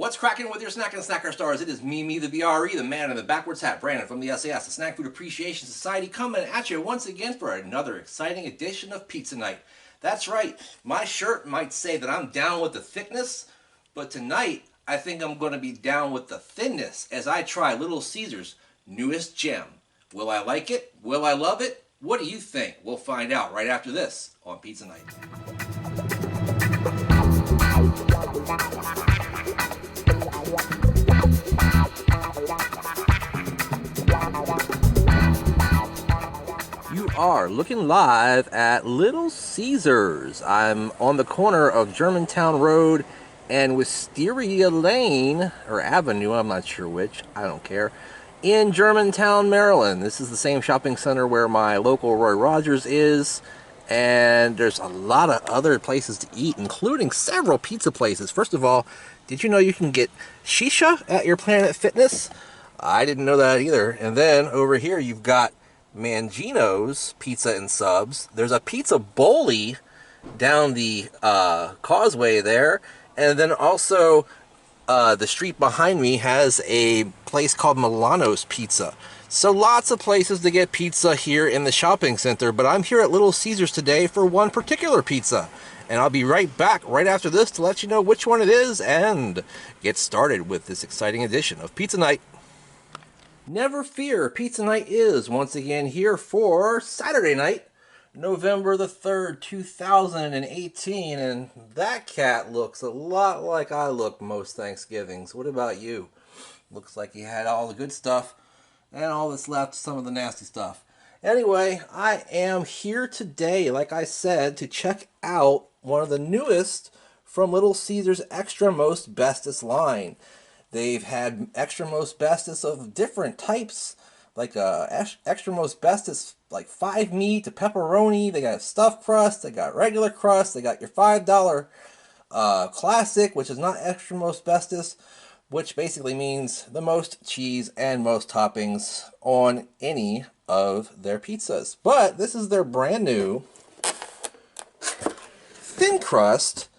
What's cracking with your snacking snacker stars? It is me, the VRE, the man in the backwards hat, Brandon from the SAS, the Snack Food Appreciation Society, coming at you once again for another exciting edition of Pizza Night. That's right, my shirt might say that I'm down with the thickness, but tonight I think I'm going to be down with the thinness as I try Little Caesar's newest gem. Will I like it? Will I love it? What do you think? We'll find out right after this on Pizza Night. You are looking live at Little Caesars. I'm on the corner of Germantown Road and Wisteria Lane, or Avenue, I'm not sure which, I don't care, in Germantown, Maryland. This is the same shopping center where my local Roy Rogers is, and there's a lot of other places to eat, including several pizza places. First of all, did you know you can get shisha at your Planet Fitness? I didn't know that either. And then over here you've got Mangino's Pizza and Subs. There's a Pizza Bowly down the causeway there, and then also the street behind me has a place called Milano's Pizza. So lots of places to get pizza here in the shopping center, but I'm here at Little Caesars today for one particular pizza, and I'll be right back right after this to let you know which one it is and get started with this exciting edition of Pizza Night. Never fear, Pizza Night is once again here for Saturday night, November the 3rd, 2018, and that cat looks a lot like I look most Thanksgivings. What about you? Looks like he had all the good stuff, and all that's left, some of the nasty stuff. Anyway, I am here today, like I said, to check out one of the newest from Little Caesars Extra Most Bestest line. They've had Extra Most Bestest of different types, like Extra Most Bestest, like 5 meat to pepperoni. They got stuffed crust, they got regular crust, they got your $5 classic, which is not Extra Most Bestest, which basically means the most cheese and most toppings on any of their pizzas. But this is their brand new thin crust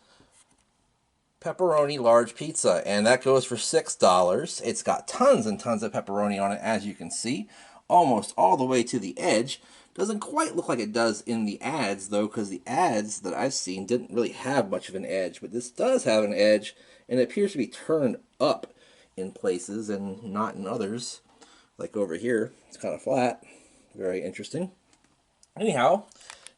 pepperoni large pizza, and that goes for $6. It's got tons and tons of pepperoni on it, as you can see, almost all the way to the edge. Doesn't quite look like it does in the ads though, because the ads that I've seen didn't really have much of an edge, but this does have an edge, and it appears to be turned up in places and not in others. Like over here, it's kind of flat. Very interesting. Anyhow,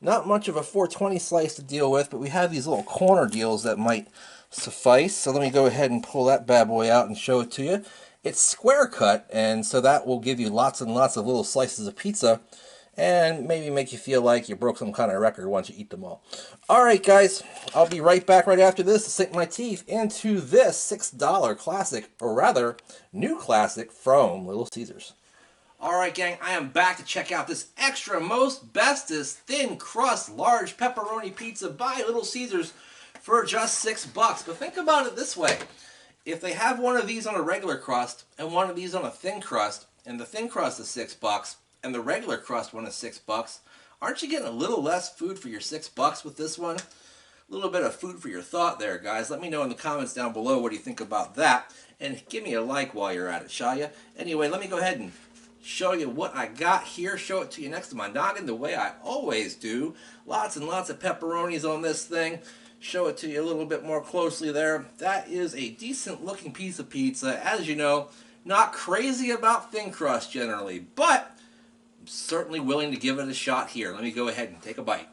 not much of a 420 slice to deal with, but we have these little corner deals that might suffice. So let me go ahead and pull that bad boy out and show it to you. It's square cut, and so that will give you lots and lots of little slices of pizza and maybe make you feel like you broke some kind of record once you eat them all. Alright guys, I'll be right back right after this to sink my teeth into this $6 classic, or rather, new classic from Little Caesars. Alright gang, I am back to check out this Extra Most Bestest Thin Crust Large Pepperoni Pizza by Little Caesars for just $6. But think about it this way. If they have one of these on a regular crust and one of these on a thin crust, and the thin crust is $6 and the regular crust one is $6, aren't you getting a little less food for your $6 with this one? A little bit of food for your thought there, guys. Let me know in the comments down below what do you think about that, and give me a like while you're at it, shall ya? Anyway, let me go ahead and show you what I got here. Show it to you next to my noggin the way I always do. Lots and lots of pepperonis on this thing. Show it to you a little bit more closely there. That is a decent looking piece of pizza. As you know, not crazy about thin crust generally, but I'm certainly willing to give it a shot here. Let me go ahead and take a bite.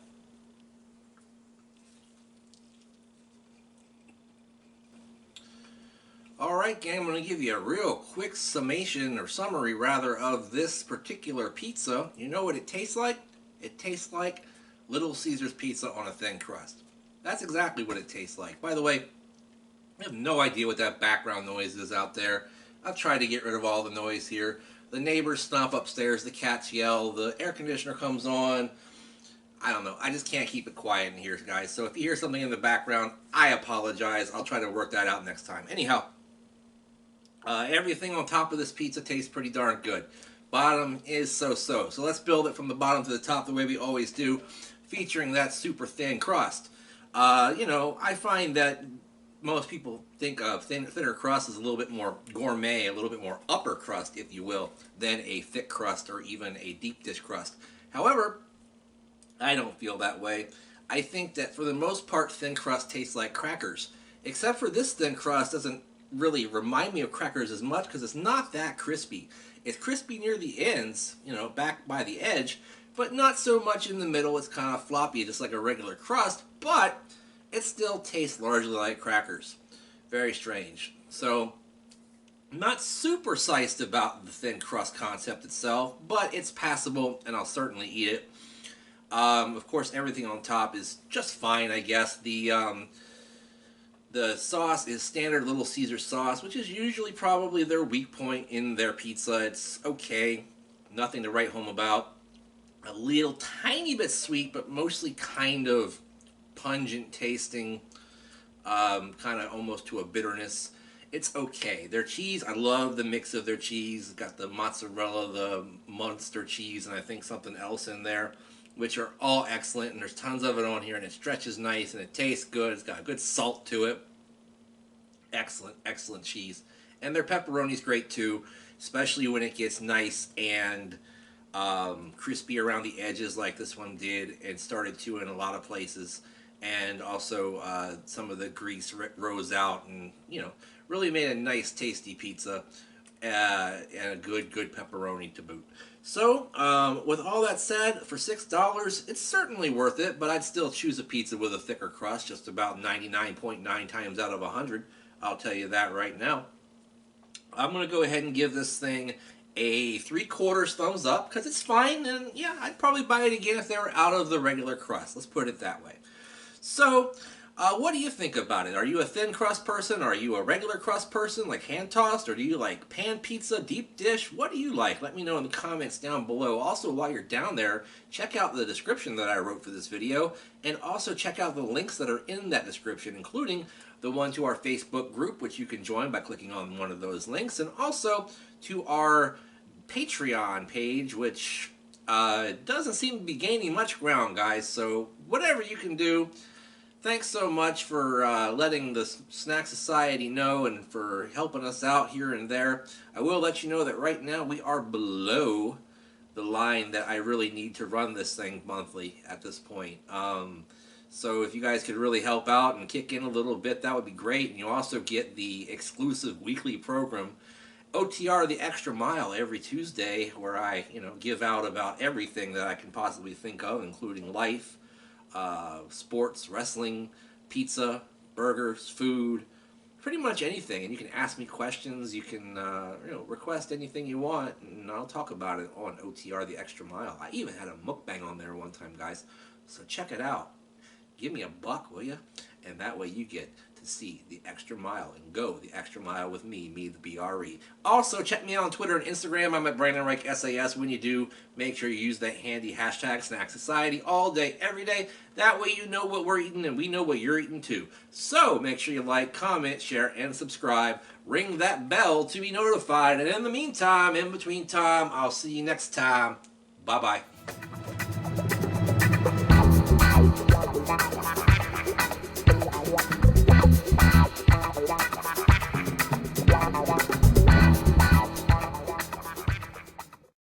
Alright gang, I'm going to give you a real quick summation, or summary rather, of this particular pizza. You know what it tastes like? It tastes like Little Caesars pizza on a thin crust. That's exactly what it tastes like. By the way, I have no idea what that background noise is out there. I've tried to get rid of all the noise here. The neighbors stomp upstairs, the cats yell, the air conditioner comes on. I don't know. I just can't keep it quiet in here, guys. So if you hear something in the background, I apologize. I'll try to work that out next time. Anyhow, everything on top of this pizza tastes pretty darn good. Bottom is so-so. So let's build it from the bottom to the top the way we always do, featuring that super thin crust. You know, I find that most people think of thinner crust as a little bit more gourmet, a little bit more upper crust, if you will, than a thick crust or even a deep dish crust. However, I don't feel that way. I think that for the most part, thin crust tastes like crackers. Except for this thin crust doesn't really remind me of crackers as much because it's not that crispy. It's crispy near the ends, you know, back by the edge, but not so much in the middle. It's kind of floppy, just like a regular crust, but it still tastes largely like crackers. Very strange. So, not super psyched about the thin crust concept itself, but it's passable and I'll certainly eat it. Of course, everything on top is just fine, I guess. The sauce is standard Little Caesar sauce, which is usually probably their weak point in their pizza. It's okay, nothing to write home about. A little tiny bit sweet, but mostly kind of pungent tasting, kind of almost to a bitterness. It's okay. Their cheese, I love the mix of their cheese. Got the mozzarella, the Munster cheese, and I think something else in there, which are all excellent. And there's tons of it on here, and it stretches nice, and it tastes good. It's got good salt to it. Excellent, excellent cheese. And their pepperoni's great too, especially when it gets nice and crispy around the edges like this one did and started to in a lot of places. And also some of the grease rose out and, you know, really made a nice tasty pizza and a good pepperoni to boot. So with all that said, for $6 it's certainly worth it, but I'd still choose a pizza with a thicker crust just about 99.9 times out of 100. I'll tell you that right now. I'm going to go ahead and give this thing a 3/4 thumbs up because it's fine, and yeah, I'd probably buy it again if they were out of the regular crust. Let's put it that way. So, what do you think about it? Are you a thin crust person? Are you a regular crust person, like hand tossed? Or do you like pan pizza, deep dish? What do you like? Let me know in the comments down below. Also, while you're down there, check out the description that I wrote for this video, and also check out the links that are in that description, including the one to our Facebook group, which you can join by clicking on one of those links, and also to our Patreon page, which doesn't seem to be gaining much ground, guys. So whatever you can do, thanks so much for letting the Snack Society know and for helping us out here and there. I will let you know that right now we are below the line that I really need to run this thing monthly at this point. So if you guys could really help out and kick in a little bit, that would be great. And you also get the exclusive weekly program, OTR The Extra Mile, every Tuesday, where I, you know, give out about everything that I can possibly think of, including life, sports, wrestling, pizza, burgers, food, pretty much anything. And you can ask me questions. You can request anything you want, and I'll talk about it on OTR The Extra Mile. I even had a mukbang on there one time, guys. So check it out. Give me $1, will you? And that way you get to see the extra mile and go the extra mile with me the BRE. Also, check me out on Twitter and Instagram. I'm at Brandon Reich SAS. When you do, make sure you use that handy hashtag Snack Society all day, every day. That way you know what we're eating and we know what you're eating too. So make sure you like, comment, share, and subscribe. Ring that bell to be notified. And in the meantime, in between time, I'll see you next time. Bye-bye.